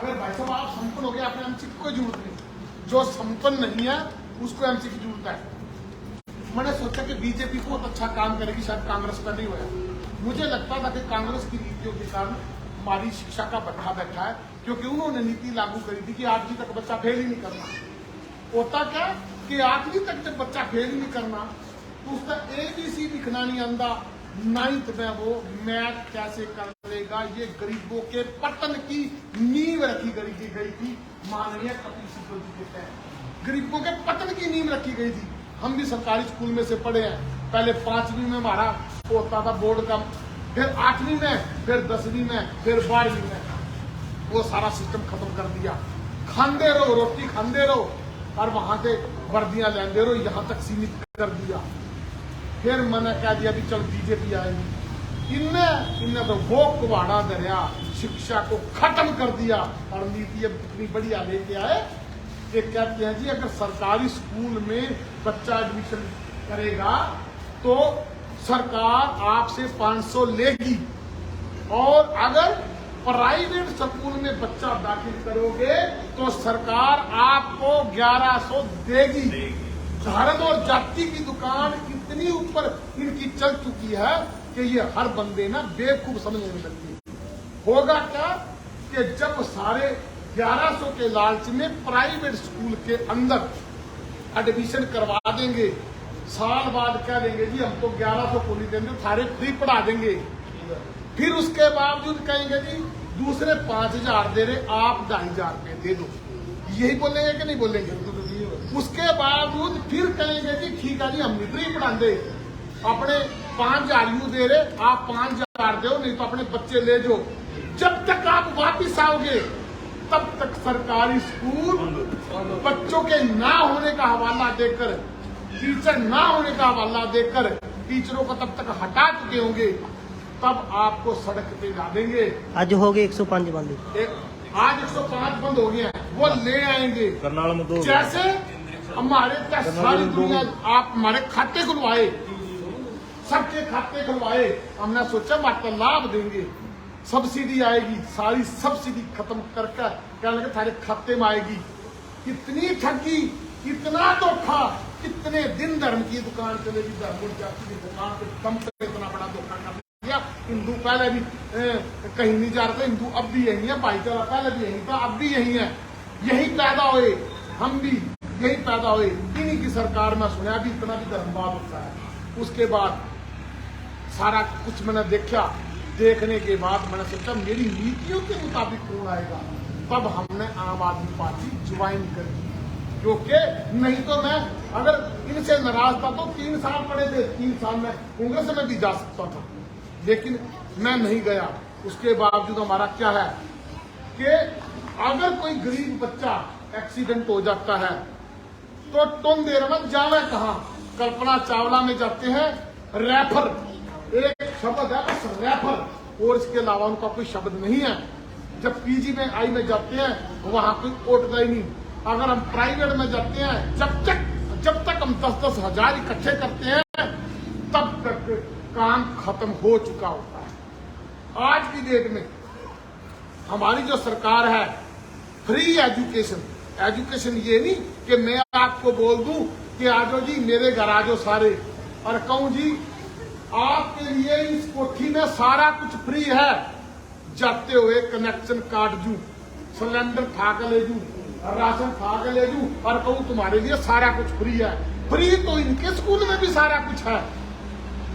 अगर भाई साहब आप संपन्न हो गए, आपने एमसी की कोई जरूरत नहीं। जो संपन्न नहीं है उसको एमसी की जरूरत है। मैंने सोचा कि बीजेपी बहुत अच्छा काम करेगी, शायद कांग्रेस का नहीं होया। मुझे लगता था कि कांग्रेस की नीतियों के कारण हमारी शिक्षा का बट्टा बैठा है, क्योंकि उन्होंने नीति लागू करी थी कि 8वीं तक बच्चा फेल ही नहीं करना। होता क्या कि 8वीं तक जब बच्चा फेल ही नहीं करना तो उसका ABC लिखना नहीं आंदा, 9th में वो मैथ कैसे करेगा। ये गरीबों के पतन की नींव रखी गई थी माननीय कपिल सिब्बल जी के तहत। गरीबों के पतन की नींव रखी गई थी। हम भी सरकारी स्कूल में से पढ़े हैं। पहले 5वीं में हमारा होता था बोर्ड का, फिर 8वीं में, फिर 10वीं में, फिर 12वीं में। वो सारा सिस्टम खत्म कर दिया। खांदे रहो, रोटी खांदे रहो और वहां से वर्दियां लेंदे रहो, यहां तक सीमित कर दिया। फिर मैंने कह दिया कि चल बीजेपी आएगी। इनने तो वो कुवाड़ा दरिया शिक्षा को खत्म कर दिया और नीति अब इतनी बढ़िया लेके आए कि कहते हैं जी अगर सरकारी स्कूल में बच्चा एडमिशन करेगा तो सरकार आपसे 500 लेगी, और अगर प्राइवेट स्कूल में बच्चा दाखिल करोगे तो सरकार आपको 1100 देगी। धर्म और जाति की दुकान इतनी ऊपर इनकी चल चुकी है कि ये हर बंदे ना बेवकूफ समझने में लगती है। होगा क्या कि जब सारे 1100 के लालच में प्राइवेट स्कूल के अंदर एडमिशन करवा देंगे, साल बाद कह देंगे जी हम तो 1100 को नहीं देंगे, सारे फ्री पढ़ा देंगे। फिर उसके बावजूद कहेंगे जी दूसरे 5000 दे रहे, आप 2500 रुपये दे दो। यही बोलेंगे कि नहीं बोलेंगे? उसके बावजूद फिर कहेंगे जी ठीक है जी हम नहीं फ्री पढ़ाते, अपने 5000 यू दे रहे, आप 5000 दो, नहीं तो अपने बच्चे ले जाओ। जब तक आप वापिस आओगे तब तक सरकारी स्कूल बच्चों के ना होने का हवाला देकर, टीचर ना होने का हवाला देकर टीचरों को तब तक हटा चुके होंगे, तब आपको सड़क पे ला देंगे। आज हो गए 105 बंद, आज 105 बंद हो गए हैं, वो ले आएंगे। जैसे हमारे सारी दुनिया आप हमारे खाते खुलवाए, सबके खाते खुलवाए, हमने सोचा मात्र लाभ देंगे, सब्सिडी आएगी, सारी सब्सिडी खत्म करके क्या लगे सारे खाते में आएगी। कितनी ठगी, कितना धोखा, कितने दिन धर्म की दुकान चलेगी, धर्म और जाति की दुकान के दम पे इतना बड़ा धोखा कर दिया। हिंदू पहले भी कहीं नहीं जा रहे थे, हिंदू अब भी यही है, भाईचारा पहले भी यही था, अब भी यही है, यही पैदा हुए, हम भी यही पैदा हुए। इन्हीं की सरकार में सुना भी इतना भी धर्मवाद होता है। उसके बाद सारा कुछ मैंने देखा, देखने के बाद मैंने सोचा मेरी नीतियों के मुताबिक कौन आएगा, तब हमने आम आदमी पार्टी ज्वाइन कर दी। क्योंकि नहीं तो मैं अगर इनसे नाराज था तो 3 साल पड़े थे, 3 साल में कांग्रेस में भी जा सकता था, लेकिन मैं नहीं गया। उसके बावजूद हमारा क्या है कि अगर कोई गरीब बच्चा एक्सीडेंट हो जाता है तो तुम देर में जावे कहां? कल्पना चावला में जाते हैं, रेफर, एक शब्द है बस रेफर, और इसके अलावा उनका कोई शब्द नहीं है। जब PG में आई में जाते हैं वहां कोई उठता ही नहीं। अगर हम प्राइवेट में जाते हैं, जब तक हम 10-10 हजार इकट्ठे करते हैं तब तक काम खत्म हो चुका होता है। आज की डेट में हमारी जो सरकार है, फ्री एजुकेशन, एजुकेशन ये नहीं कि मैं आपको बोल दूं कि आ जाओ जी मेरे घर आ जाओ सारे, और कहूं जी आपके लिए इस कोठी में सारा कुछ फ्री है, जाते हुए कनेक्शन काट जू, सिलेंडर खा के ले जू, राशन खा के ले जू, और कहूं तुम्हारे लिए सारा कुछ फ्री है। फ्री तो इनके स्कूल में भी सारा कुछ है,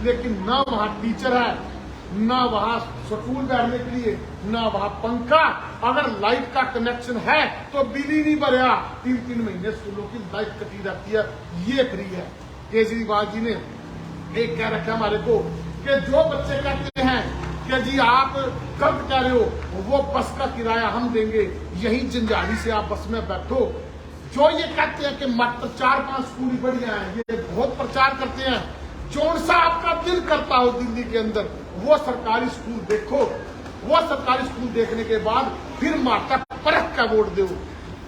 लेकिन ना वहां टीचर है, ना वहां स्कूल बैठने के लिए, ना वहां पंखा। अगर लाइट का कनेक्शन है तो बिल ही नहीं भरा, 3-3 महीने स्कूलों की लाइट कटी रहती है, ये फ्री है। केजरीवाल जी ने एक कह रखा हमारे को कि जो बच्चे कहते हैं कि जी आप गलत कह रहे हो, वो बस का किराया हम देंगे, यही जंजाली से आप बस में बैठो। जो ये कहते हैं कि मात्र 4-5 स्कूल बढ़िया है, ये बहुत प्रचार करते हैं। जौन सा आपका दिल करता हो दिल्ली के अंदर वो सरकारी स्कूल देखो, वो सरकारी स्कूल देखने के बाद फिर माता परख का वोट दो।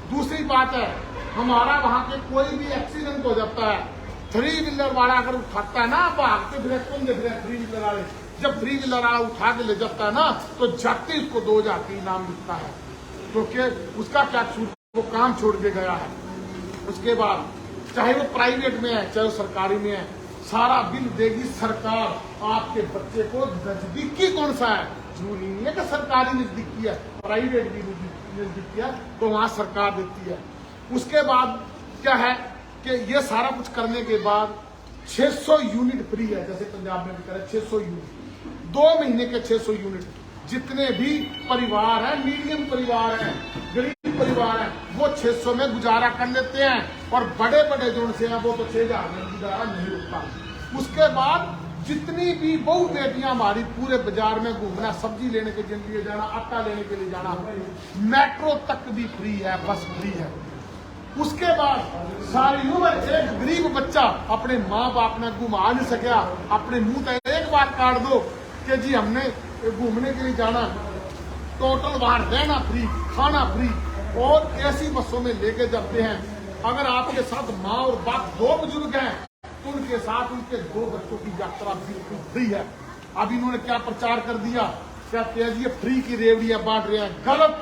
दूसरी बात है, हमारा वहां पे कोई भी एक्सीडेंट हो जाता है, 3 व्हीलर वाला अगर उठाता है ना, भागते फिर कौन देख रहे हैं 3 व्हीलर वाले, जब 3 व्हीलर वाला उठा के ले जाता है ना तो जाते उसको 2000 का इनाम मिलता है। क्योंकि उसका क्या कसूर, वो काम छोड़ के गया है। उसके बाद चाहे वो प्राइवेट में है चाहे वो सरकारी में है, सारा बिल देगी सरकार। आपके बच्चे को नजदीकी कौन सा है, जरूरी नहीं है कि सरकारी नजदीकी है, प्राइवेट भी नजदीकी है तो वहां सरकार देती है। उसके बाद क्या है कि ये सारा कुछ करने के बाद 600 यूनिट फ्री है, जैसे पंजाब में भी करे 600 यूनिट 2 महीने के 600 यूनिट। जितने भी परिवार हैं, मीडियम परिवार हैं, गरीब परिवार हैं, वो 600 में गुजारा कर लेते हैं। और बड़े बड़े जो से हैं वो तो 6000 में गुजारा नहीं होता। उसके बाद जितनी भी बहु बेटियां हमारी पूरे बाजार में घूमना, सब्जी लेने के लिए जाना, आटा लेने के लिए जाना, मेट्रो तक भी फ्री है, बस फ्री है। उसके बाद सारी उम्र एक गरीब बच्चा अपने माँ बाप ने घुमा नहीं सका, अपने मुंह तक एक बार काट दो कि जी हमने घूमने के लिए जाना, टोटल वहां रहना फ्री, खाना फ्री, और ऐसी बसों में लेके जाते हैं। अगर आपके साथ माँ और बाप 2 बुजुर्ग हैं तो उनके साथ उनके 2 बच्चों की यात्रा बिल्कुल फ्री है। अब इन्होंने क्या प्रचार कर दिया, कहते हैं जी ये फ्री की रेवड़ियां बांट रहे हैं। गलत,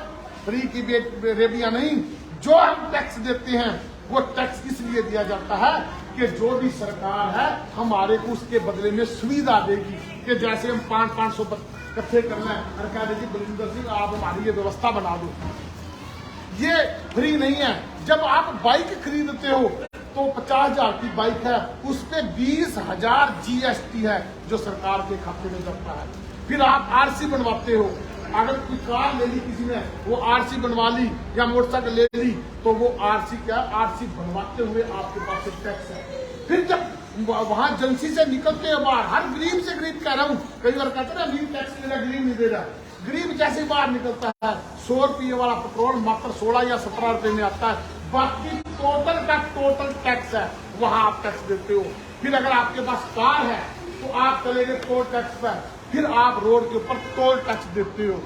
फ्री की रेवड़ियां नहीं, जो हम टैक्स देते हैं वो टैक्स इसलिए दिया जाता है कि जो भी सरकार है हमारे को उसके बदले में सुविधा देगी। कि जैसे हम 500 इकट्ठे करना है और कह देगी बलविंदर सिंह आप हमारी ये व्यवस्था बना दो, ये फ्री नहीं है। जब आप बाइक खरीदते हो तो 50,000 की बाइक है, उस पे 20,000 GST है जो सरकार के खाते में जाता है। फिर आप RC बनवाते हो, अगर कोई कार ले ली किसी ने, वो RC बनवा ली, या मोटरसाइकिल ले ली तो वो RC क्या, RC बनवाते हुए आपके पास एक टैक्स है। फिर जब वहां एजेंसी से निकलते हैं बाहर, हर गरीब से गरीब कह रहा हूँ, कई बार कहते हैं ना गरीब टैक्स ले रहा, गरीब नहीं दे रहा, गरीब जैसे बाहर निकलता है 100 रुपये वाला पेट्रोल मात्र 16 या 17 रुपये में आता है, बाकी टोटल का टोटल टैक्स है, वहां आप टैक्स देते हो। फिर अगर आपके पास कार है तो आप चले गए टोल टैक्स पर, फिर आप रोड के ऊपर टोल टैक्स देते हो।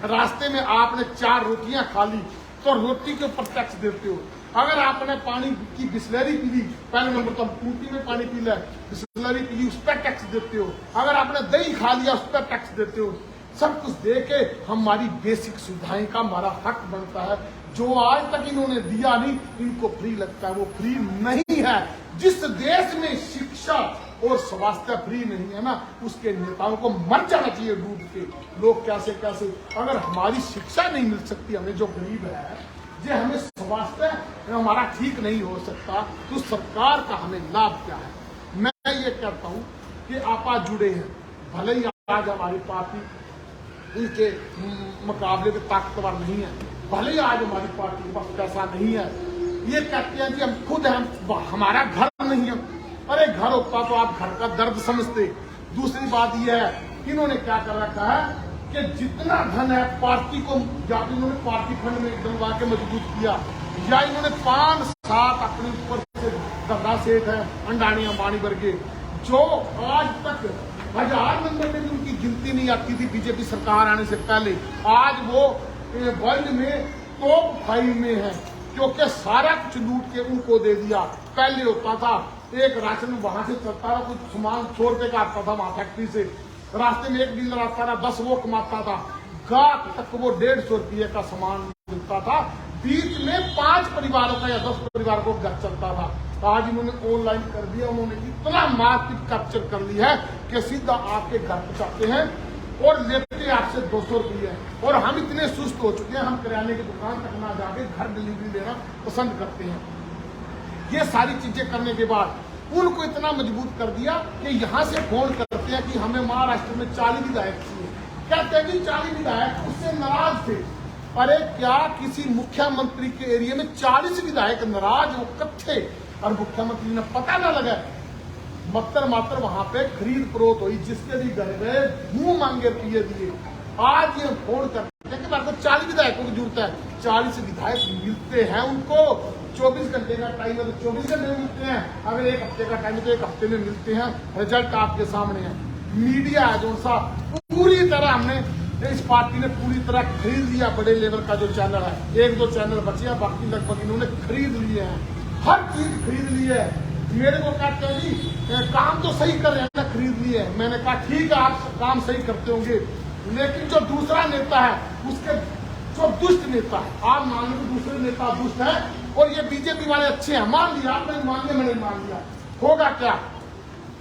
रास्ते में आपने 4 रोटियां खा ली तो रोटी के ऊपर टैक्स देते हो। अगर आपने पानी की बिस्लरी पी ली, पहले नंबर तो हम टूटी में पानी पी ले, बिस्लरी पी ली, उस पर टैक्स देते हो। अगर आपने दही खा लिया उस पर टैक्स देते हो। सब कुछ दे के हमारी बेसिक सुविधाएं का हमारा हक बनता है, जो आज तक इन्होंने दिया नहीं, इनको फ्री लगता है, वो फ्री नहीं है। जिस देश में शिक्षा और स्वास्थ्य फ्री नहीं है ना, उसके नेताओं को मर जाना चाहिए डूब के। लोग कैसे कैसे, अगर हमारी शिक्षा नहीं मिल सकती, हमें जो गरीब है, जो हमें स्वास्थ्य हमारा ठीक नहीं हो सकता, तो सरकार का हमें लाभ क्या है। मैं ये कहता हूँ कि आप आज जुड़े हैं, भले ही आज हमारी पार्टी उनके मुकाबले में ताकतवर नहीं है, भले ही आज हमारी पार्टी के पास पैसा नहीं है, ये कहते हैं कि हम खुद हैं, हमारा घर नहीं है। अरे घर होता तो आप घर का दर्द समझते। दूसरी बात यह है, इन्होंने क्या कर रखा है कि जितना धन है पार्टी को, या तो इन्होंने पार्टी फंड में डलवा के मजबूत किया, या इन्होंने 5-7 अपने ऊपर से गद्दा सेठ है, अंडानी अंबानी वर्गे, जो आज तक 1000 नंबर में भी उनकी गिनती नहीं आती थी बीजेपी सरकार आने से पहले, आज वो वर्ल्ड में टॉप 5 में है, क्योंकि सारा कुछ लूट के उनको दे दिया। पहले होता था एक राशन वहां से चलता था, कुछ सामान 100 रुपए का आता था वहां फैक्ट्री से, रास्ते में एक डीलर आता था 10 वो कमाता था, गांव तक वो 150 रुपये का सामान मिलता था, बीच में 5 परिवारों का या 10 परिवारों को घर चलता था। आज इन्होंने ऑनलाइन कर दिया, उन्होंने इतना मार्केट कैप्चर कर ली है कि सीधा आपके घर पहुंचाते हैं और लेते आपसे 200 रुपये। और हम इतने सुस्त हो चुके हैं, हम किराने की दुकान तक ना जाके घर डिलीवरी लेना पसंद करते हैं। ये सारी चीजें करने के बाद उनको इतना मजबूत कर दिया कि यहाँ से फोन करते हैं कि हमें महाराष्ट्र में 40 विधायक चाहिए। कहते हैं कि 40 विधायक उससे नाराज थे। अरे क्या किसी मुख्यमंत्री के एरिया में 40 विधायक नाराज वो कब थे और मुख्यमंत्री ने पता ना लगा? मात्र वहां पे खरीद फरोख्त हुई, जिसके भी घर गए मुंह मांगे रुपये दिए। आज ये फोन करते हैं कि मेरे को 40 विधायकों की जरूरत है। 40 विधायक मिलते हैं उनको, 24 घंटे का टाइम है तो 24 घंटे में मिलते हैं, अगर 1 हफ्ते का टाइम है तो 1 हफ्ते में मिलते हैं। रिजल्ट आपके सामने है। मीडिया है जो सा पूरी तरह हमने इस पार्टी ने पूरी तरह खरीद लिया। बड़े लेवल का जो चैनल है, 1-2 चैनल बचे हैं, बाकी लगभग इन्होंने खरीद लिए हैं, हर चीज खरीद ली है। मेरे को कहते हैं जी काम तो सही कर रहे हैं ना, खरीद लिए है। मैंने कहा ठीक है, आप काम सही करते होंगे, लेकिन जो दूसरा नेता है उसके जो दुष्ट नेता है, आप मान लो दूसरे नेता दुष्ट है और ये बीजेपी वाले अच्छे हैं, मान लिया आपने, मान लिया मैंने, मान लिया, होगा क्या?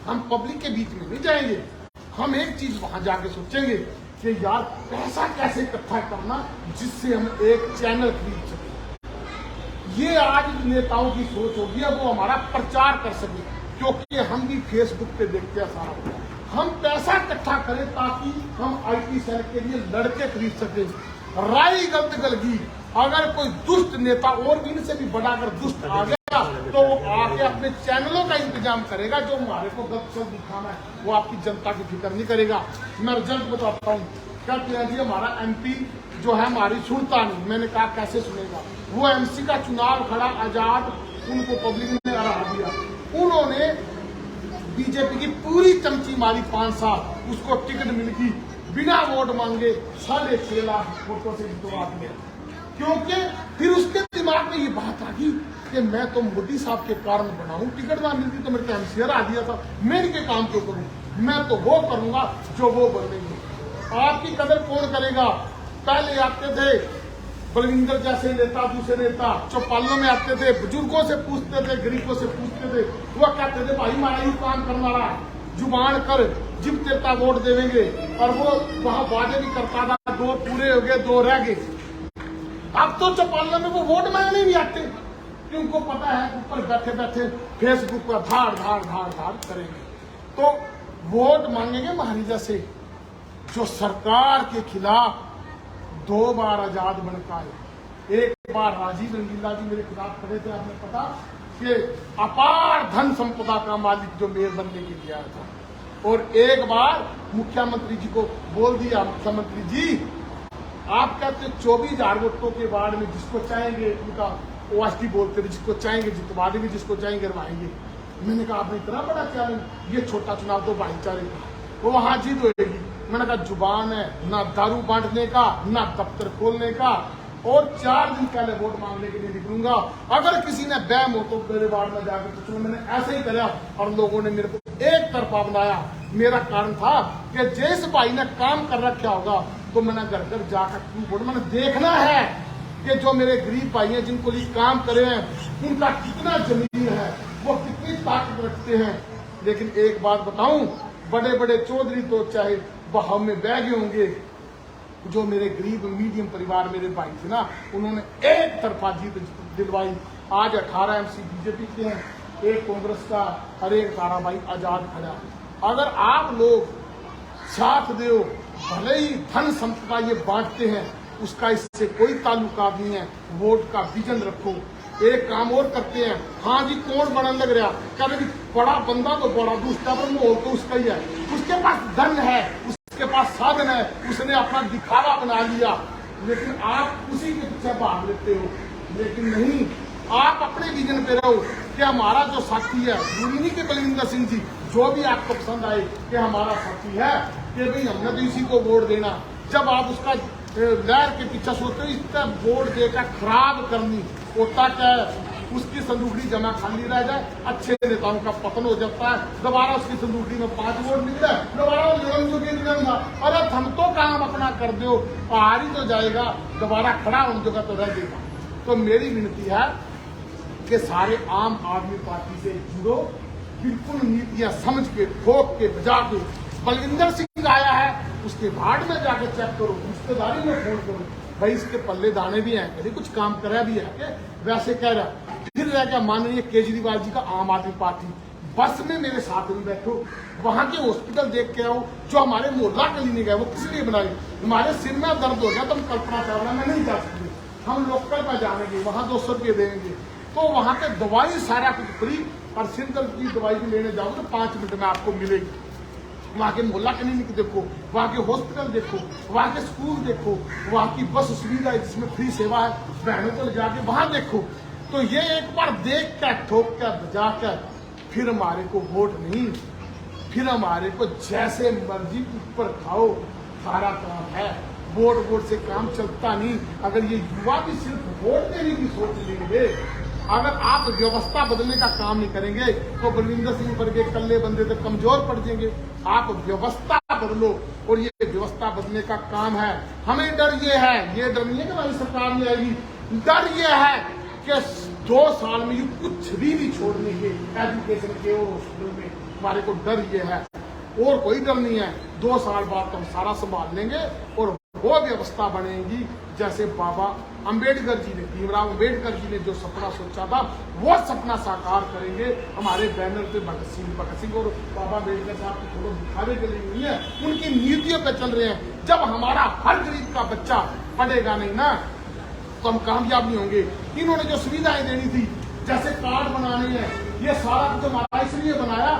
हम पब्लिक के बीच में नहीं जाएंगे, हम एक चीज वहां जाके सोचेंगे कि यार पैसा कैसे इकट्ठा करना जिससे हम एक चैनल खरीद सके। ये आज नेताओं की सोच होगी, अब वो हमारा प्रचार कर सके, क्योंकि हम भी फेसबुक पे देखते हैं सारा। हम पैसा इकट्ठा करें ताकि हम IT सेल के लिए लड़के खरीद सके। राई गलत गलगी, अगर कोई दुष्ट नेता और भी इनसे भी बड़ा अगर दुष्ट आ गया तो वो आके अपने चैनलों का इंतजाम करेगा, जो हमारे को गलत सब दिखाना है वो आपकी जनता की फिक्र नहीं करेगा। मैं रिजल्ट बताता हूँ, कहते हैं जी हमारा MP जो है हमारी सुनता नहीं। मैंने कहा कैसे सुनेगा? वो MC का चुनाव खड़ा आजाद, उनको पब्लिक ने हरा दिया, उन्होंने बीजेपी की पूरी चमची मारी 5 साल, उसको टिकट मिल गई बिना वोट मांगे 6.5 लाख वोटों से जितवा दिया। क्योंकि फिर उसके दिमाग में ये बात आ गई कि मैं तो मोदी साहब के कारण बना हूं, टिकट ना मिलती तो मेरे को MC हरा दिया था, मैं इनके काम क्यों करूं? मैं तो वो करूंगा जो वो बनेंगे। आपकी कदर कौन करेगा? पहले आते थे बलविंदर जैसे नेता, दूसरे नेता चौपालों में आते थे, बुजुर्गों से पूछते थे, गरीबों से पूछते थे, वो कहते थे भाई हमारा यू काम करने वाला जुबान कर, जिब तेता वोट देवेंगे, और वो वहां वादे भी करता था, 2 पूरे हो गए 2 रह गए। अब तो चौपालों में वो वोट मांगने नहीं आते, क्योंकि उनको पता है ऊपर बैठे बैठे फेसबुक पर धाड़ धाड़ धाड़ धाड़ करेंगे। तो वोट मांगेंगे महाराजा से, जो सरकार के खिलाफ 2 बार आजाद बनकर आए। एक बार राजीव रंगीला जी मेरे खिलाफ खड़े थे, आपने पता कि अपार धन संपदा का मालिक जो मेयर बनने के लिए आया था, और एक बार मुख्यमंत्री जी को बोल दिया, मुख्यमंत्री जी आप कहते 24,000 वोटों के वार्ड में जिसको चाहेंगे, उनका OST बोलते थे, जिसको चाहेंगे जितवा देंगे, जिसको चाहेंगे करवाएंगे। मैंने कहा आपने इतना बड़ा चैलेंज, ये छोटा चुनाव तो भाईचारे का, वो वहां जीत होगी। मैंने कहा जुबान है ना दारू बांटने का, ना दफ्तर खोलने का, और 4 दिन पहले वोट मांगने के लिए निकलूंगा। अगर किसी ने बैम हो तो मेरे वार्ड में जाकर पूछूंगा। मैंने ऐसे ही करा और लोगों ने मेरे को एक तरफा बनाया। मेरा कारण था कि जिस भाई ने काम कर रखा होगा तो मैंने घर घर जाकर क्यों वोट, मैंने देखना है कि जो मेरे गरीब भाई हैं जिनको लिए काम करे हैं, उनका कितना जमीन है, वो कितनी ताकत रखते हैं। लेकिन एक बात बताऊं, बड़े बड़े चौधरी तो चाहे बहाव में बह गए होंगे, जो मेरे गरीब मीडियम परिवार मेरे भाई थे ना, उन्होंने एक तरफा जीत दिलवाई। आज 18 MC बीजेपी के हैं, एक कांग्रेस का, और एक ताराबाई आजाद खड़ा। अगर आप लोग साथ दो, भले ही धन संपदा ये बांटते हैं, उसका इससे कोई ताल्लुकात नहीं है। वोट का विजन रखो। एक काम और करते हैं, हाँ जी कौन बड़ा लग रहा, कभी बड़ा बंदा तो बड़ा, दूसरा पर मोह तो उसका ही है, उसके पास धन है, उसके पास साधन है, उसने अपना दिखावा बना लिया, लेकिन आप उसी के पीछे भाग लेते हो। लेकिन नहीं, आप अपने विजन पे रहो कि हमारा जो साथी है, दूरी नहीं कि बलविंदर सिंह जी जो भी आपको पसंद आए कि हमारा साथी है, कि भाई हमने तो इसी को वोट देना। जब आप उसका लहर के पीछे सोचते हो, इसका वोट देकर खराब करनी, होता क्या है, उसकी संदूकड़ी जमा खाली रह जाए, अच्छे नेताओं का पतन हो जाता है, दोबारा उसकी संदूकड़ी में 5 वोट निकले, दोबारा अरे हम तो काम अपना कर दो, हार ही तो जाएगा, दोबारा खड़ा होने जगह तो रह जाएगा। तो मेरी विनती है कि सारे आम आदमी पार्टी से जुड़ो, बिल्कुल नीतियां समझ के, ठोक के, बजा के। बलविंदर सिंह आया है, उसके वार्ड में जाकर चेक करो, रिश्तेदारी में फोन करो, भाई इसके पल्ले दाने भी हैं, कभी कुछ काम करा भी है कि वैसे कह रहा। फिर रह गया माननीय केजरीवाल जी का आम आदमी पार्टी, बस में मेरे साथ में बैठो, वहां के हॉस्पिटल देख के आओ, जो हमारे मोहल्ला क्लिनिक है वो किस लिए बनाई, हमारे सिर में दर्द हो गया तो हम कल्पना चावला में नहीं जा सकते, हम लोकल में जाएंगे, वहां 200 रुपये देंगे, तो वहां पे दवाई सारा कुछ फ्री, और सिर दर्द की दवाई भी लेने जाओगे तो 5 मिनट में आपको मिलेगी। वहाँ के मोहल्ला क्लिनिक देखो, वहाँ के हॉस्पिटल देखो, वहाँ के स्कूल देखो, वहाँ की बस सुविधा है जिसमें फ्री सेवा है, बहनों को ले जाके वहाँ देखो। तो ये एक बार देख कर, ठोक कर, बजा कर, फिर हमारे को वोट नहीं, फिर हमारे को जैसे मर्जी ऊपर खाओ, सारा काम है। वोट से काम चलता नहीं। अगर ये युवा भी सिर्फ वोट देने की सोच लेंगे अगर आप व्यवस्था बदलने का काम नहीं करेंगे तो बलविंदर सिंह पर के कल्ले बंदे तक कमजोर पड़ जाएंगे। आप व्यवस्था बदलो और ये व्यवस्था बदलने का काम है। हमें डर ये है, ये डर नहीं है कि हमारी सरकार में आएगी, डर ये है कि 2 साल में ये कुछ भी नहीं छोड़ने के एजुकेशन के और हॉस्पिटल में, हमारे को डर ये है और कोई डर नहीं है। 2 साल बाद तो हम सारा संभाल लेंगे और वो व्यवस्था बनेगी जैसे बाबा अंबेडकर जी ने, भीमराव अंबेडकर जी ने जो सपना सोचा था वो सपना साकार करेंगे। हमारे बैनर पे भगत सिंह और बाबा अंबेडकर साहब की फोटो दिखाने के लिए नहीं है, उनकी नीतियों पे चल रहे हैं। जब हमारा हर गरीब का बच्चा पढ़ेगा नहीं ना तो हम कामयाब नहीं होंगे। इन्होंने जो सुविधाएं देनी थी, जैसे कार्ड बनाने हैं, ये सारा कुछ हमारा इसलिए बनाया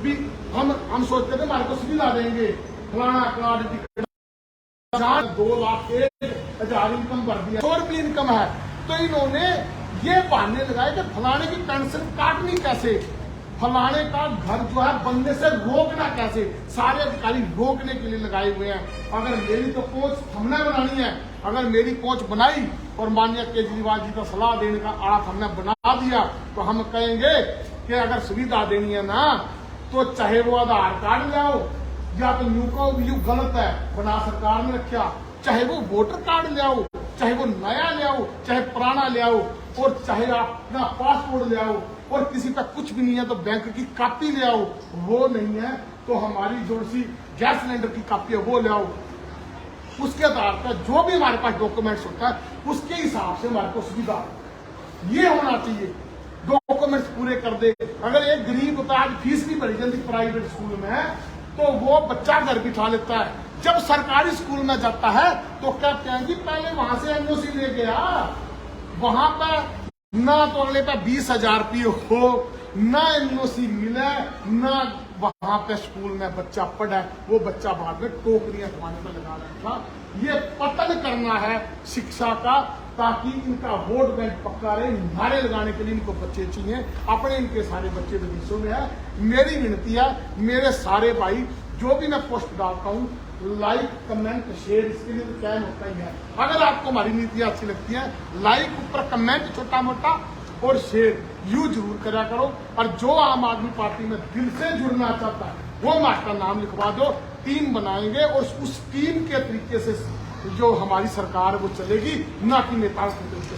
भी हम सोचते थे हमारे को सुविधा देंगे, फलाना कार्ड 2,01,000 इनकम भर दिया, 100 रुपये इनकम है। तो इन्होंने ये बहाने लगाए कि फलाने की पेंशन काटनी कैसे, फलाने का घर जो है बनने से रोकना कैसे, सारे अधिकारी रोकने के लिए लगाए हुए हैं। अगर मेरी तो पहुंच हमने बनानी है, अगर मेरी पहुंच बनाई और माननीय केजरीवाल जी का सलाह देने का आठ हमने बना दिया तो हम कहेंगे कि अगर सुविधा देनी है ना तो चाहे वो आधार कार्ड लाओ या तो न्यू गलत है बना सरकार ने रखा, चाहे वो वोटर कार्ड ले आओ, चाहे वो नया ले आओ, चाहे पुराना ले आओ, और चाहे आप अपना पासपोर्ट ले आओ, और किसी का कुछ भी नहीं है तो बैंक की कॉपी ले आओ, वो नहीं है तो हमारी जो सी गैस सिलेंडर की कॉपी है वो ले आओ। उसके आधार पर जो भी हमारे पास डॉक्यूमेंट्स होता है उसके हिसाब से हमारे को सुविधा ये होना चाहिए। डॉक्यूमेंट्स पूरे कर दे। अगर एक गरीब होता है, आज फीस भी बढ़ी जाती प्राइवेट स्कूल में, तो वो बच्चा घर बिठा लेता है। जब सरकारी स्कूल में जाता है तो कहते हैं कि पहले वहां से एनओसी ले गया, वहां पर ना तो अगले पे 20,000 रुपये हो, ना एनओसी मिले, ना वहां पे स्कूल में बच्चा पढ़ा, वो बच्चा बाद में टोकरियां खाने पर लगा रहा था। ये पतन करना है शिक्षा का, ताकि इनका वोट बैंक पक्का रहे। नारे लगाने के लिए इनको बच्चे चाहिए, अपने इनके सारे बच्चे विदेशों में है। मेरी विनती है, मेरे सारे भाई जो भी मैं पोस्ट डालता हूँ, लाइक कमेंट शेयर, इसके लिए तो टाइम होता ही है। अगर आपको हमारी नीतियां अच्छी लगती हैं, लाइक ऊपर कमेंट छोटा मोटा और शेयर यू जरूर करा करो। और जो आम आदमी पार्टी में दिल से जुड़ना चाहता है वो हमारा नाम लिखवा दो, टीम बनाएंगे और उस टीम के तरीके से जो हमारी सरकार है वो चलेगी, ना कि नेताओं के